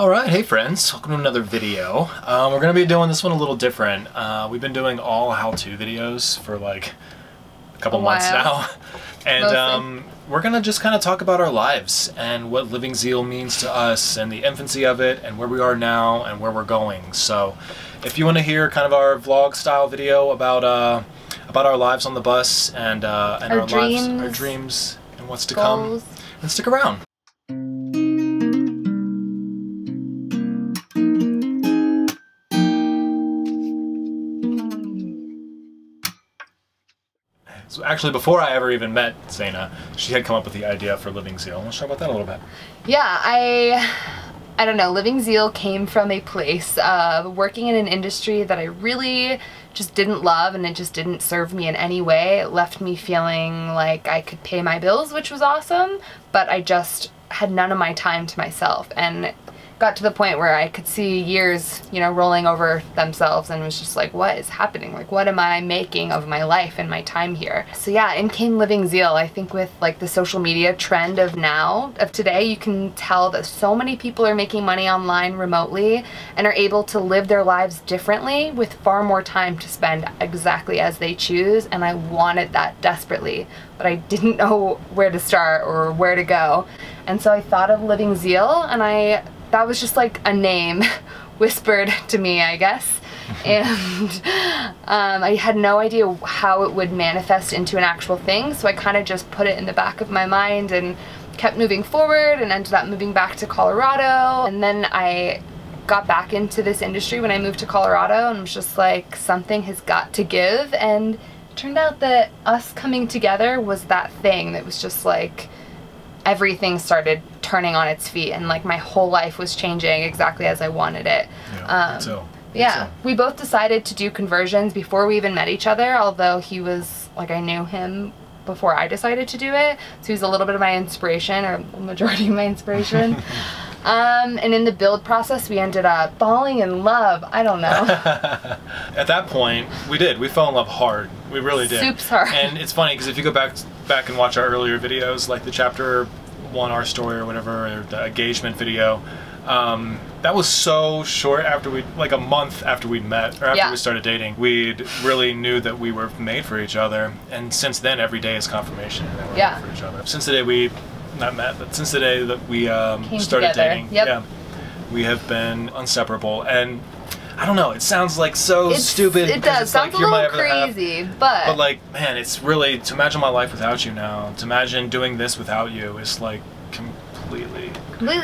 Alright, hey friends, welcome to another video. We're going to be doing this one a little different. We've been doing all how-to videos for like a couple months now. And we're going to just kind of talk about our lives and what living zeal means to us and the infancy of it and where we are now and where we're going. So if you want to hear kind of our vlog style video about our lives on the bus and our dreams and what's to come, then stick around. So actually, before I ever even met Zaina, she had come up with the idea for Living Zeal. Let's talk about that a little bit. Yeah, I don't know. Living Zeal came from a place of working in an industry that I really just didn't love, and it just didn't serve me in any way. It left me feeling like I could pay my bills, which was awesome, but I just had none of my time to myself, and got to the point where I could see years, you know, rolling over themselves, and was just like, what is happening? Like, what am I making of my life and my time here? So yeah, in came Living Zeal. I think with like the social media trend of today, you can tell that so many people are making money online remotely and are able to live their lives differently with far more time to spend exactly as they choose. And I wanted that desperately, but I didn't know where to start or where to go. And so I thought of Living Zeal, and that was just like a name whispered to me, I guess. And I had no idea how it would manifest into an actual thing, so I kind of just put it in the back of my mind and kept moving forward, and ended up moving back to Colorado. And then I got back into this industry when I moved to Colorado, and was just like, something has got to give. And it turned out that us coming together was that thing that was just like, everything started turning on its feet, and like my whole life was changing exactly as I wanted it. Yeah, we both decided to do conversions before we even met each other, although he was like, I knew him before I decided to do it, so he was a little bit of my inspiration, or the majority of my inspiration. And in the build process, we ended up falling in love. I don't know. At that point, we fell in love hard. We really did. Soups hard. And it's funny because if you go back and watch our earlier videos, like the chapter 1, our story or whatever, or the engagement video, that was so short after like a month after we'd met, or after we started dating, we really knew that we were made for each other. And since then, every day is confirmation that we're made for each other. Since the day we not met, but since the day that we started dating, we have been inseparable. And I don't know, it sounds like so stupid. It does. Sounds like, a little crazy, but like, man, it's really, to imagine my life without you now, to imagine doing this without you is like completely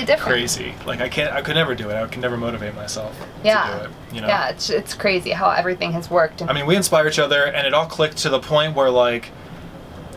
different. Crazy. Like I could never do it. I could never motivate myself to do it. You know? Yeah, it's crazy how everything has worked. I mean, we inspire each other, and it all clicked to the point where like,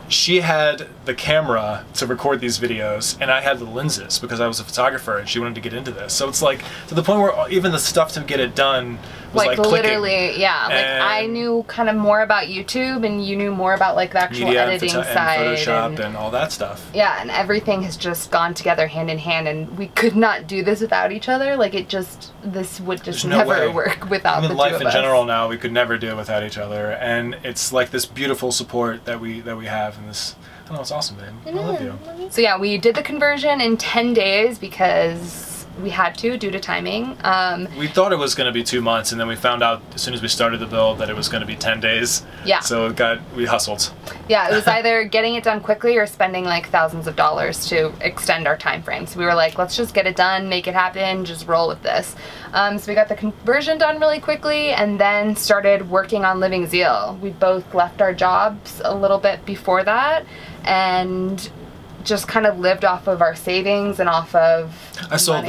she had the camera to record these videos, and I had the lenses because I was a photographer and she wanted to get into this. So it's like, to the point where even the stuff to get it done was like literally, yeah. Like I knew kind of more about YouTube, and you knew more about like the actual editing side and Photoshop and all that stuff. Yeah, and everything has just gone together hand in hand, and we could not do this without each other. Like this would just never work without the two of us. Life in general now, we could never do it without each other, and it's like this beautiful support that we have in this. I don't know, it's awesome, man. I love you. So yeah, we did the conversion in 10 days because we had to, due to timing. We thought it was going to be 2 months, and then we found out as soon as we started the build that it was going to be 10 days. Yeah. So we hustled. Yeah, it was either getting it done quickly or spending like thousands of dollars to extend our time frame. So we were like, let's just get it done, make it happen, just roll with this. So we got the conversion done really quickly, and then started working on Living Zeal. We both left our jobs a little bit before that, and just kind of lived off of our savings and off of I sold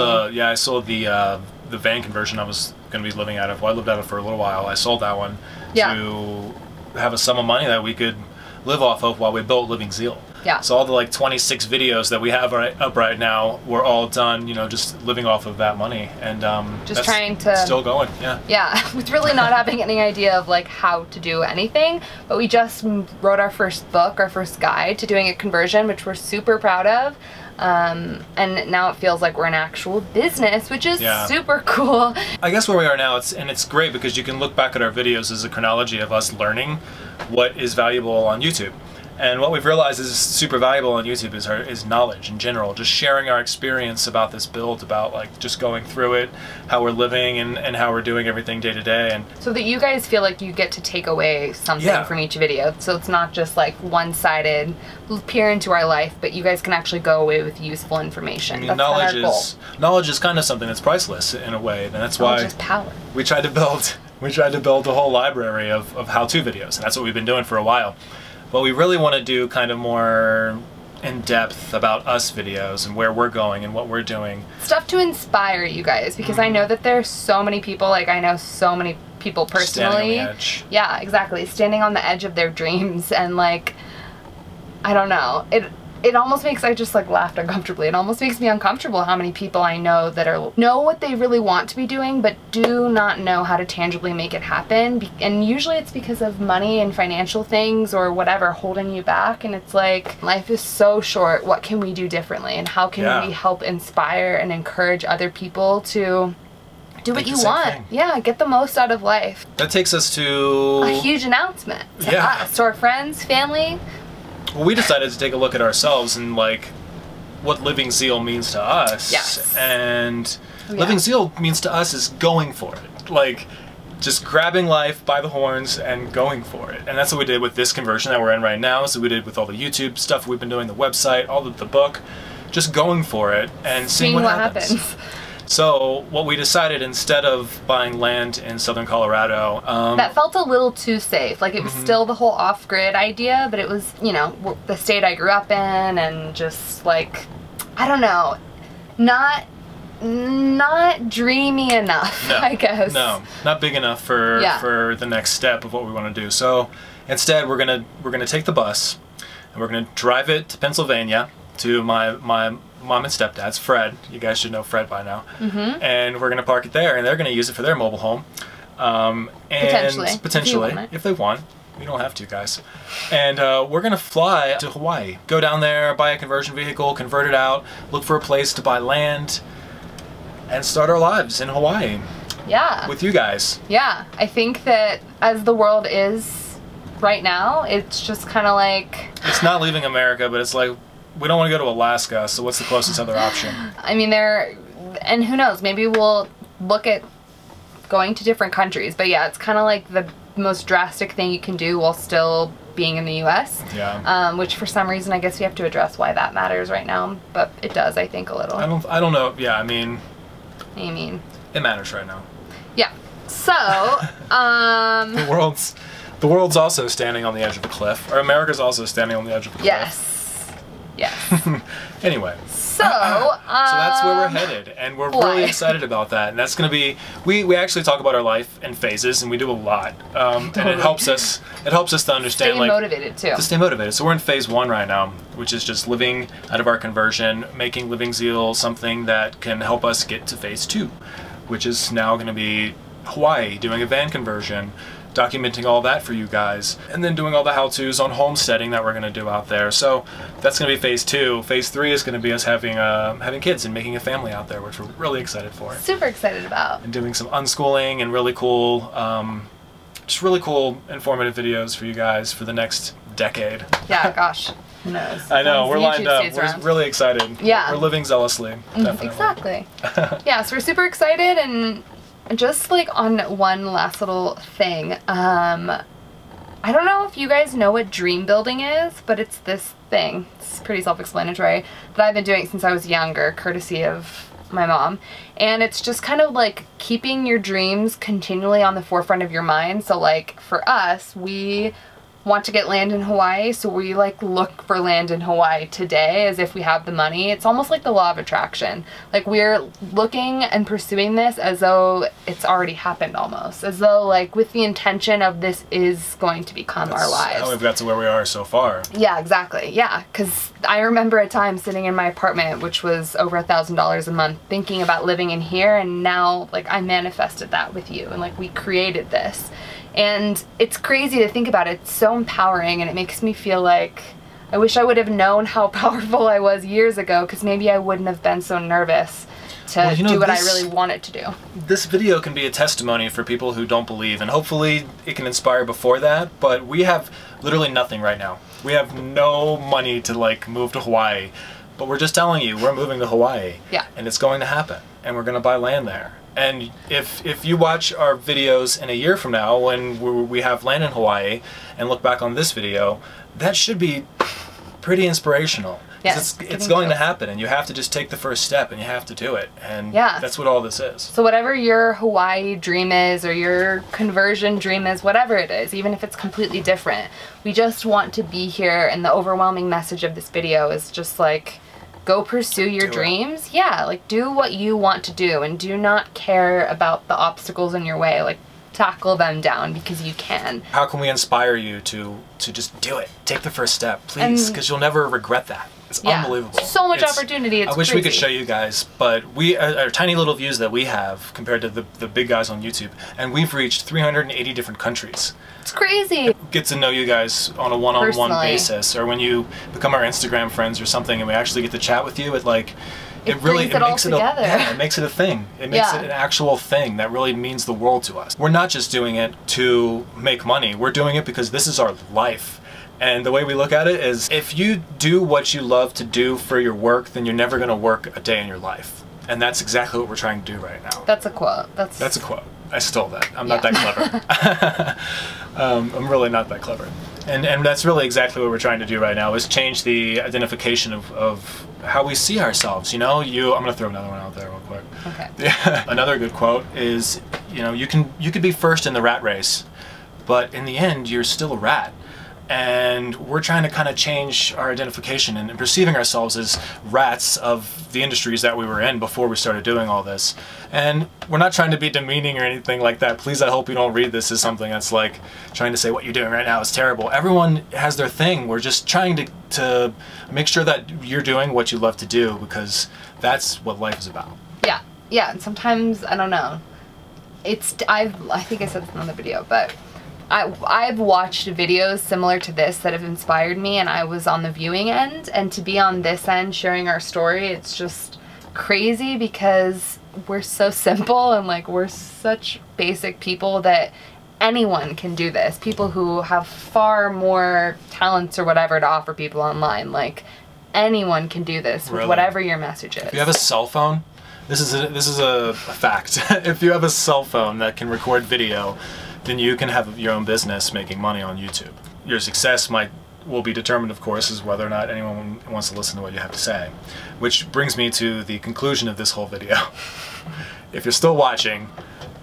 the van conversion I was going to be living out of. Well, I lived out of for a little while. I sold that one to have a sum of money that we could live off of while we built Living Zeal. Yeah. So all the like 26 videos that we have up right now were all done, you know, just living off of that money, and just trying to still going. Yeah, with really not having any idea of like how to do anything, but we just wrote our first book, our first guide to doing a conversion, which we're super proud of. And now it feels like we're an actual business, which is super cool. I guess where we are now, it's great because you can look back at our videos as a chronology of us learning what is valuable on YouTube. And what we've realized is super valuable on YouTube is knowledge in general, just sharing our experience about this build, about like just going through it, how we're living and how we're doing everything day to day. And so that you guys feel like you get to take away something from each video. So it's not just like one-sided, peer into our life, but you guys can actually go away with useful information. I mean, knowledge is kind of something that's priceless in a way, and that's why power. We tried to build a whole library of how-to videos, and that's what we've been doing for a while. But we really want to do kind of more in-depth about us videos and where we're going and what we're doing. Stuff to inspire you guys, because I know that there's so many people, like I know so many people personally. Standing on the edge. Yeah, exactly. Standing on the edge of their dreams, and like, I don't know. It almost makes, I just like laughed uncomfortably. It almost makes me uncomfortable how many people I know that know what they really want to be doing, but do not know how to tangibly make it happen. And usually it's because of money and financial things or whatever holding you back. And it's like, life is so short. What can we do differently? And how can we help inspire and encourage other people to do what you want? Yeah, get the most out of life. That takes us to a huge announcement to us, to our friends, family. Well, we decided to take a look at ourselves and like what living zeal means to us. Yes. And living zeal means to us is going for it. Like just grabbing life by the horns and going for it. And that's what we did with this conversion that we're in right now. So we did with all the YouTube stuff we've been doing, the website, all the book, just going for it and seeing what happens. So what we decided, instead of buying land in southern Colorado, that felt a little too safe. Like it was still the whole off-grid idea, but it was, you know, the state I grew up in, and just like, I don't know, not dreamy enough, I guess. No, not big enough for the next step of what we want to do. So instead, we're gonna take the bus and we're gonna drive it to Pennsylvania to my mom and stepdad's, Fred. You guys should know Fred by now. And we're gonna park it there, and they're gonna use it for their mobile home. And potentially, if they want. We don't have to, guys. And we're gonna fly to Hawaii. Go down there, buy a conversion vehicle, convert it out, look for a place to buy land, and start our lives in Hawaii. Yeah. With you guys. Yeah, I think that as the world is right now, it's just kind of like... It's not leaving America, but it's like, we don't want to go to Alaska, so what's the closest other option? I mean, and who knows, maybe we'll look at going to different countries, but yeah, it's kind of like the most drastic thing you can do while still being in the U.S. Yeah. Which for some reason, I guess we have to address why that matters right now, but it does, I think, a little. I don't know. Yeah, I mean, it matters right now. Yeah. So, the world's also standing on the edge of a cliff, or America's also standing on the edge of a cliff. Yes. Anyway. So that's where we're headed, and we're really excited about that. And that's going to be, we actually talk about our life in phases, and we do a lot. And it helps us to understand, stay motivated too. To stay motivated. So we're in phase 1 right now, which is just living out of our conversion, making Living Zeal something that can help us get to phase 2, which is now going to be Hawaii, doing a van conversion, documenting all that for you guys, and then doing all the how-tos on homesteading that we're going to do out there. So that's going to be phase 2. Phase 3 is going to be us having kids and making a family out there, which we're really excited for. Super excited about. And doing some unschooling and really cool, just really cool informative videos for you guys for the next decade. Yeah, gosh. Who knows? I know, we're lined up. We're really excited. Yeah. We're living zealously. Definitely. Exactly. Yeah, so we're super excited. And just like on one last little thing, I don't know if you guys know what dream building is, but it's this thing. It's pretty self-explanatory that I've been doing since I was younger, courtesy of my mom. And it's just kind of like keeping your dreams continually on the forefront of your mind. So like for us, we want to get land in Hawaii, so we like look for land in Hawaii today as if we have the money. It's almost like the law of attraction. Like we're looking and pursuing this as though it's already happened, almost as though like with the intention of this is going to become our lives. How we've got to where we are so far. Yeah, exactly. Yeah, because I remember a time sitting in my apartment, which was over $1,000 a month, thinking about living in here, and now like I manifested that with you, and like we created this. And it's crazy to think about it. It's so empowering, and it makes me feel like I wish I would have known how powerful I was years ago, because maybe I wouldn't have been so nervous to do what I really wanted to do. This video can be a testimony for people who don't believe, and hopefully it can inspire before that, but we have literally nothing right now. We have no money to like move to Hawaii, but we're just telling you we're moving to Hawaii. Yeah. And it's going to happen, and we're going to buy land there. And if you watch our videos in a year from now when we have land in Hawaii and look back on this video, that should be pretty inspirational. Yes, it's going to happen, and you have to just take the first step, and you have to do it. And that's what all this is. So whatever your Hawaii dream is, or your conversion dream is, whatever it is, even if it's completely different, we just want to be here, and the overwhelming message of this video is just like, go pursue your dreams. Yeah, like do what you want to do, and do not care about the obstacles in your way. Like, tackle them down, because you can. How can we inspire you to just do it? Take the first step, please, because you'll never regret that. It's unbelievable. So much opportunity. It's I wish crazy. we could show you guys, but our tiny little views that we have compared to the big guys on YouTube, and we've reached 380 different countries. It's crazy. Get to know you guys on a one-on-one basis, or when you become our Instagram friends or something, and we actually get to chat with you. It makes it a thing. It makes it an actual thing that really means the world to us. We're not just doing it to make money. We're doing it because this is our life. And the way we look at it is, if you do what you love to do for your work, then you're never going to work a day in your life. And that's exactly what we're trying to do right now. That's a quote. That's a quote. I stole that. I'm not that clever. I'm really not that clever. And that's really exactly what we're trying to do right now, is change the identification of how we see ourselves. You know, I'm going to throw another one out there real quick. Okay. Yeah. Another good quote is, you know, you could be first in the rat race, but in the end, you're still a rat. And we're trying to kind of change our identification and perceiving ourselves as rats of the industries that we were in before we started doing all this. And we're not trying to be demeaning or anything like that. Please, I hope you don't read this as something that's like trying to say what you're doing right now is terrible. Everyone has their thing. We're just trying to make sure that you're doing what you love to do, because that's what life is about. Yeah, yeah. And sometimes, I don't know. I think I said this in the video, but I've watched videos similar to this that have inspired me, and I was on the viewing end, and to be on this end sharing our story, it's just crazy, because we're so simple, and like we're such basic people that anyone can do this. People who have far more talents or whatever to offer people online, like anyone can do this with whatever your message is. If you have a cell phone, this is a fact. If you have a cell phone that can record video, then you can have your own business making money on YouTube. Your success will be determined, of course, as whether or not anyone wants to listen to what you have to say. Which brings me to the conclusion of this whole video. If you're still watching,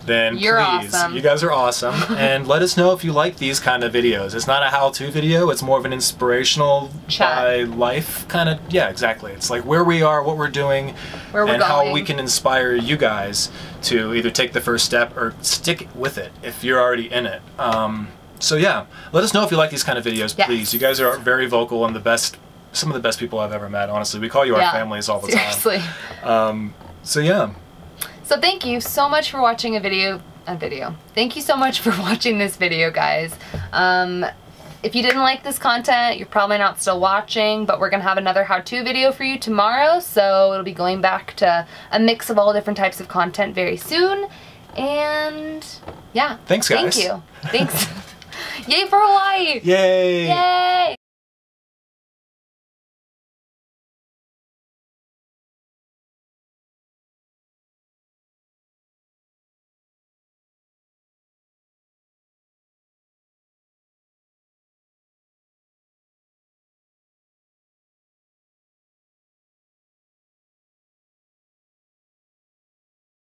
then you're please, awesome. You guys are awesome, and let us know if you like these kind of videos. It's not a how-to video, it's more of an inspirational by life kind of, yeah, exactly. It's like where we are, what we're doing, and how we can inspire you guys to either take the first step or stick with it if you're already in it. So yeah, let us know if you like these kind of videos, please. You guys are very vocal and some of the best people I've ever met, honestly. We call you our families all the time. So yeah. So thank you so much for watching Thank you so much for watching this video, guys. If you didn't like this content, you're probably not still watching, but we're going to have another how-to video for you tomorrow, so it'll be going back to a mix of all different types of content very soon. And yeah. Thanks, guys. Thank you. Thanks. Yay for Hawaii! Yay! Yay!